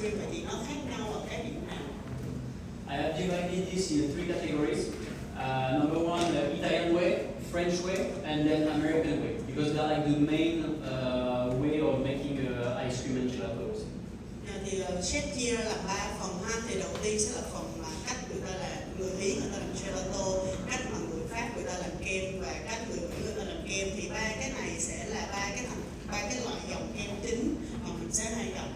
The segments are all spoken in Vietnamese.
như vậy thì nó khác nhau ở cái điểm nào? I have divided this in three categories. Number one, the Italian way, French way, and then American way, because they're like the main way of making ice cream and gelatos. Thì sếp chia ra làm 3 phần ha. Thì đầu tiên sẽ là phần mà cách người ta làm, người Ý người ta làm gelato, cách mà người Pháp người ta làm kem và cách người Mỹ người ta làm kem. Thì ba cái này sẽ là ba cái loại dòng kem chính mà mình sẽ hay gặp.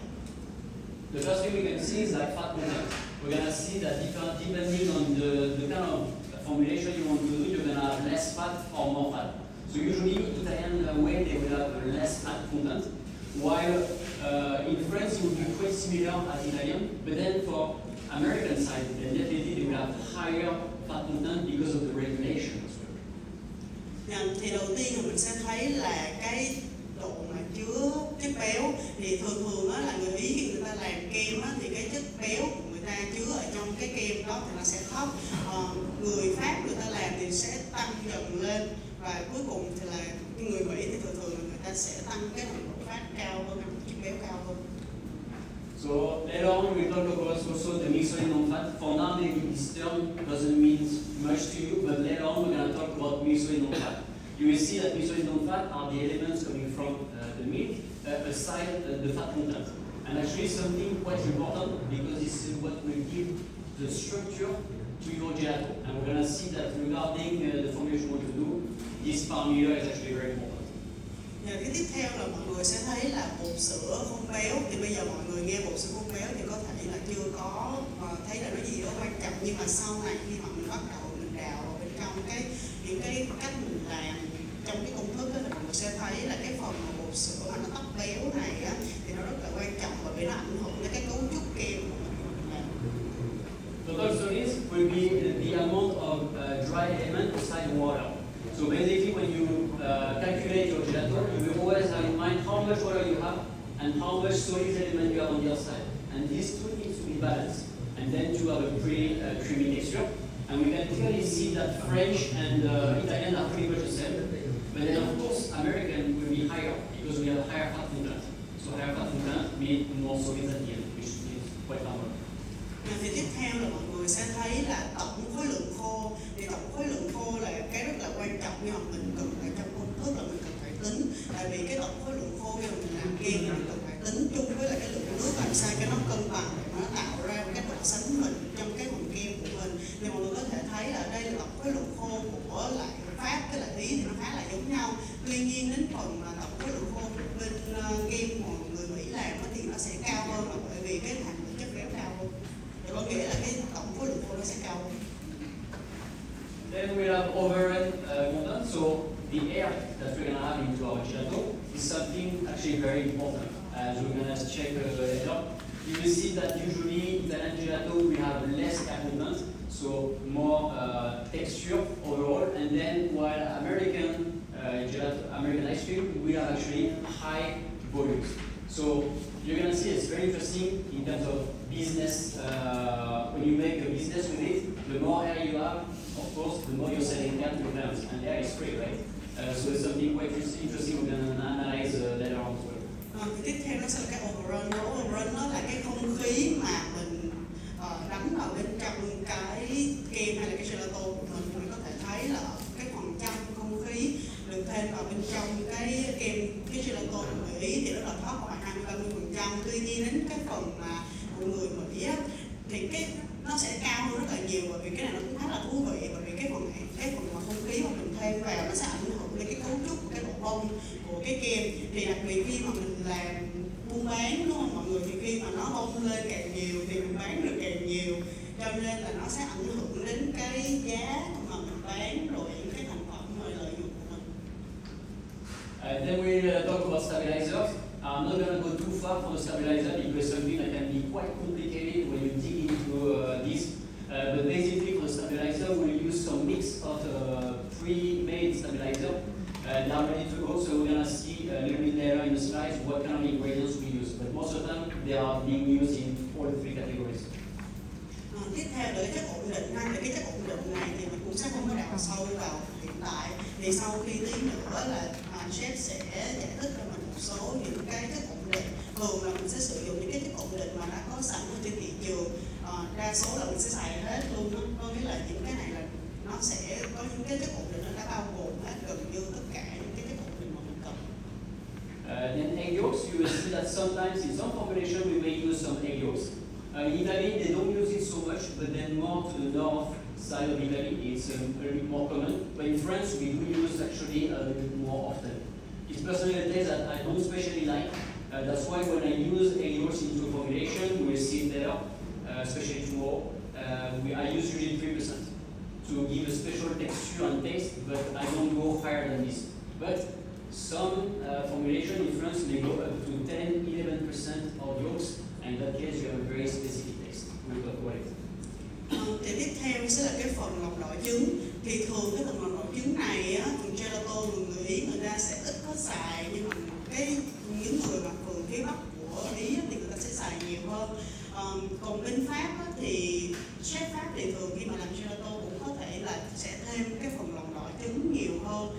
The first thing we can see is like fat content. We're gonna see that depending on the kind of formulation you want to do, you're gonna have less fat or more fat. So usually Italian way they will have less fat content, while in France it will be quite similar as Italian, but then for American side, then definitely they will have higher fat content because of the regulation as well. Thì đầu tiên là mình sẽ thấy là cái độ mà chứa chất béo. Thì thường á là người Ý khi người ta làm kem á, thì cái chất béo của người ta chứa ở trong cái kem đó thì nó sẽ thấp. Người Pháp người ta làm thì sẽ tăng dần lên, và cuối cùng thì là người Mỹ thì thường là người ta sẽ tăng cái nồng độ fat cao hơn, chất béo cao hơn. So later on we talk about also the mixed non-fat. For now maybe this term doesn't mean much to you, but later on we're going to talk about mixed non-fat. You will see that mixed non-fat are the elements coming from the milk aside the fat content. And actually something quite important, because this is what will give the structure to your gelato. And we're going to see that regarding the formulation you want to do, this formula is actually very important. Cái tiếp theo là mọi người sẽ thấy là bột sữa không béo. Thì bây giờ mọi người nghe bột sữa không béo thì có thể là chưa có thấy là nó gì đó quan trọng, nhưng mà sau này khi mà mình bắt đầu mình đào vào bên trong những cái cách mình làm trong cái công thức đó, thì mọi người sẽ thấy là cái phần mà bột sữa mà nó tách béo này á, thì nó rất là quan trọng, bởi vì nó ảnh hưởng đến cái cấu trúc kem của mình làm. Total solids will be the amount of dry element inside water. So basically when you calculate your gelato, you will always have in mind how much water you have and how much solid element you have on the outside. And these two needs to be balanced. And then to have a pretty creamy texture. And we can clearly see that French and Italian are pretty much the same. But then of course American will be higher because we have higher fat content. So higher fat content means more solids at the end, which is quite normal. Thì tiếp theo là mọi người sẽ thấy là tổng khối lượng khô. Thì tổng khối lượng khô là cái rất là quan trọng, nhưng mà mình cần phải trong công thức là mình cần phải tính. Tại vì cái tổng khối lượng khô khi mà mình làm kem thì mình cần phải tính chung với lại cái lượng nước làm sao cho nó cân bằng để nó tạo ra cái độ sánh mình trong cái phần kem của mình. Thì mọi người có thể thấy là đây là tổng khối lượng khô của lại Pháp với lại Ý thì nó khá là giống nhau. Tuy nhiên đến phần mà tổng khối lượng khô của bên kem của người Mỹ làm thì nó sẽ cao hơn, là bởi vì cái hàm lượng chất béo cao hơn. Có nghĩa là cái tổng khối lượng khô nó sẽ cao hơn. Then we have overhead content. So the air that we're going to have into our gelato is something actually very important, as we're going to check later. You will see that usually Italian gelato we have less air content, so more texture overall. And then while American ice cream, we have actually high volumes. So you're going to see it's very interesting in terms of business. When you make a business with it, the more air you have, of course, the more you're selling air to clients. And air is free, right? So it's something quite interesting we're going to analyze later on as well. Tiếp theo nó sẽ là cái overrun. Overrun nó là cái không khí mà mình đánh vào bên trong cái kem hay là cái gelato của mình. Mình có thể thấy là cái phần trăm không khí được thêm vào bên trong cái kem, cái gelato của người Ý thì rất là thấp, khoảng 20-30%. Tuy nhiên đến cái phần mà của người Mỹ á, thì nó sẽ cao hơn rất là nhiều, bởi vì cái này nó cũng khá là thú vị, bởi vì cái phần mà không khí mà mình thêm vào nó sẽ ảnh hưởng đến cái cấu trúc, cái độ bông của cái kem. Thì đặc biệt khi mà mình làm buôn bán, đúng không mọi người, thì khi mà nó bông lên càng nhiều thì mình bán được càng nhiều, cho nên là nó sẽ ảnh hưởng đến cái giá mà mình bán, rồi những cái thành phẩm và lợi nhuận của mình. Then we'll talk about stabilizers. I'm not going to go too far for the stabilizer because something that can be quite complicated when you dig into this. But basically for the stabilizer, we'll use some mix of pre-made stabilizer. Now ready to go, so we're going to see a little bit later in the slides what kind of ingredients we use. But most of them, they are being used in all three categories. Tiếp theo là cái chất ổn định. Thì cái chất ổn định này thì mình cũng sẽ không có đào sâu vào hiện tại. Thì sau khi tí nữa là chef sẽ giải thích cho mình một số những cái chất ổn định. Thường là mình sẽ sử dụng những cái chất ổn định mà đã có sẵn ở trên thị trường. Đa số là mình sẽ xài hết luôn đó. Có nghĩa là những cái này là nó sẽ có những cái chất ổn định nó đã bao gồm hết gần như tất cả những cái chất ổn định mà mình cần. In egg yolks, you will see that sometimes in some formulation we may use some egg yolks. In Italy, they don't use it so much, but then more to the north side of Italy, it's a little bit more common. But in France, we do use actually a little bit more often. It's personally a taste that I don't especially like. That's why when I use egg yolks into a formulation, we will see it there, especially tomorrow. I use usually 3% to give a special texture and taste, but I don't go higher than this. But some formulation in France may go up to 10-11% of yolks, and in that case you have a very specific taste. We'll talk about it. Thì tiếp theo sẽ là cái phần lọc lõi trứng. Thì thường cái phần lọc lõi trứng này á, thường gelato người Ý người ta sẽ ít có xài, nhưng mà những người mà thường phía Bắc của Ý thì người ta sẽ xài nhiều hơn. Còn bên Pháp á, thì chef Pháp thì thường khi mà làm gelato cũng có thể là sẽ thêm cái phần lọc lõi trứng nhiều hơn.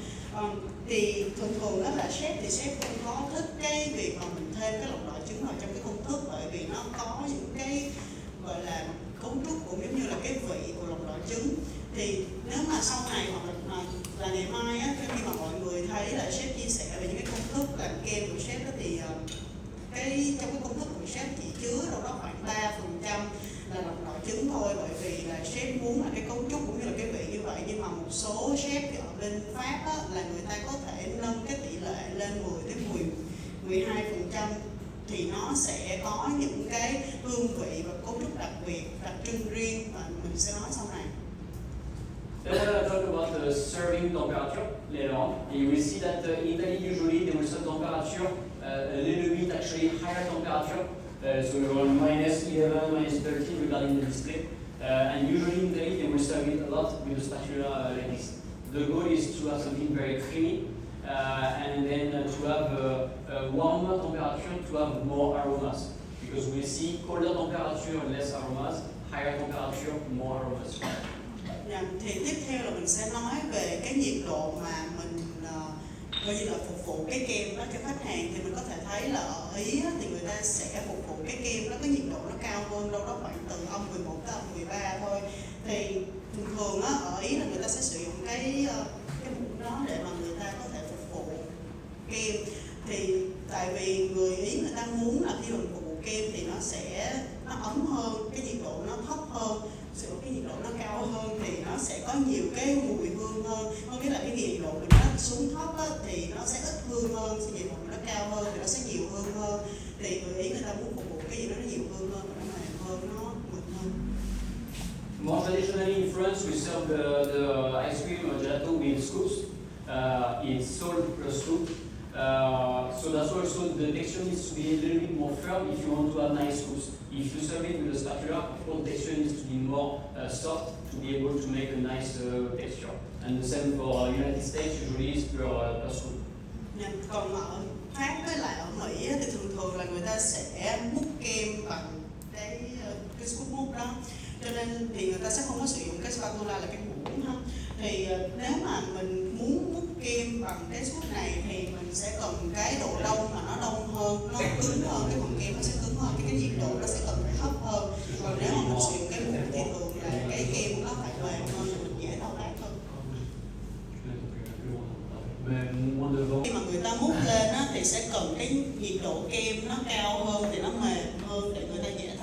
Thì thường đó là chef thì chef không có thích cái việc mà mình thêm cái lọc lõi trứng vào trong cái công thức, bởi vì nó có những cái gọi là cấu trúc cũng giống như là cái vị của lọc lõi trứng. Thì nếu mà sau này hoặc là ngày mai á, khi mà mọi người thấy là chef chia sẻ về những cái công thức làm kem của chef đó, thì trong cái công thức của chef chỉ chứa đâu đó khoảng 3% là lọc lõi trứng thôi, bởi vì là chef muốn là cái cấu trúc cũng như là cái vị như vậy. Nhưng mà một số chef ở bên Pháp á, là người ta có thể nâng cái tỷ lệ lên 10-12%, thì nó sẽ có những cái hương vị và cấu trúc đặc biệt, đặc trưng riêng mà mình sẽ nói sau này. Then I'll talk about the serving temperature later on. And you will see that in Italy usually they will serve temperature a little bit actually higher temperature. So around -11, -13 regarding the display. And usually in Italy they will serve it a lot with a spatula like this. The goal is to have something very creamy and then to have a warmer temperature to have more aromas. Because we see colder temperature less aromas, higher temperature more aromas. Thì tiếp theo là mình sẽ nói về cái nhiệt độ mà mình coi như là phục vụ cái kem đó cho khách hàng. Thì mình có thể thấy là ở Ý á, thì người ta sẽ phục vụ cái kem đó, cái nhiệt độ nó cao hơn, đâu đó khoảng từ âm 11 tới âm 13 thôi. Thì thường á, ở Ý là người ta sẽ sử dụng cái muỗng đó để mà người ta có thể phục vụ kem. Thì tại vì người Ý người ta muốn là khi mình phục vụ kem thì nó ấm hơn, cái nhiệt độ nó thấp hơn, cái nhiệt độ nó cao hơn thì nó sẽ có nhiều cái mùi hương hơn. Có nghĩa là cái nhiệt độ mình nó xuống thấp á, thì nó sẽ ít hương hơn, cái nhiệt độ nó cao hơn thì nó sẽ nhiều hương hơn. Thì người Ý người ta muốn phục vụ cái gì đó nó nhiều hương hơn, nó mềm hơn, nó mượt hơn. More traditionally in France, we serve the ice cream or gelato with scoops. It's salt plus scoop. So that's also the texture needs to be a little bit more firm if you want to have nice scoops. If you serve it with a spatula, of course, the texture needs to be more soft to be able to make a nice texture. And the same for United States, usually is per scoop. Còn ở Pháp với lại ở Mỹ thì thường là người ta sẽ múc kem bằng cái scoop múc đó. Cho nên thì người ta sẽ không có sử dụng cái spatula là cái muỗng ha. Thì nếu mà mình muốn múc kem bằng cái scoop này thì mình sẽ cần cái độ đông mà nó đông hơn, nó cứng hơn, cái phần kem nó sẽ cứng hơn, cái nhiệt độ nó sẽ cần phải thấp hơn. Còn nếu mà mình sử dụng cái muỗng thì thường là cái kem nó phải mềm hơn, mình dễ thao tác hơn. Khi mà người ta múc lên á, thì sẽ cần cái nhiệt độ kem nó cao hơn